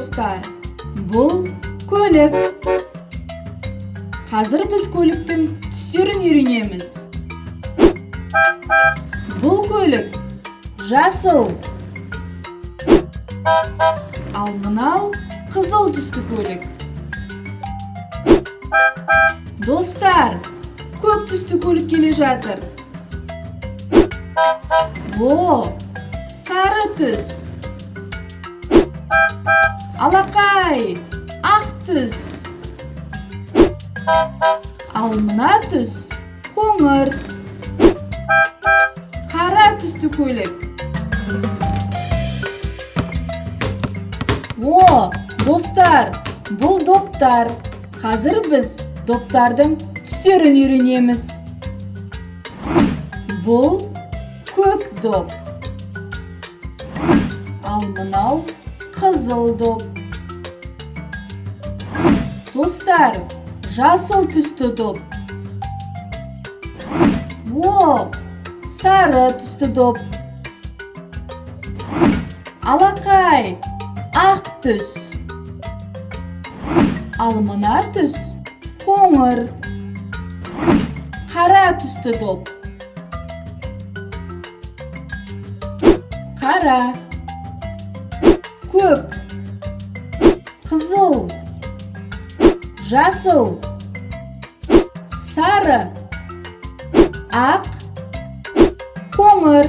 достар, бұл көлік. Қазір біз көліктің түстерін үйренеміз. Бұл көлік жасыл. Ал мынау қызыл түсті көлік. Достар, көк түсті көлік келе жатыр. Сары түс. Алақай, ақ түс. Ал мына түс қоңыр. Қара түсті көлік. Достар, бұл доптар. Қазір біз доптардың түстерін үйренеміз. Бұл көк доп. Ал мынау қызыл доп. Достар, жасыл түсті доп. Сары түсті доп. Алақай, ақ түс. Ал мына түс қоңыр. Қара түсті доп. Қара, көк, қызыл, жасыл, сары, ақ, қоңыр.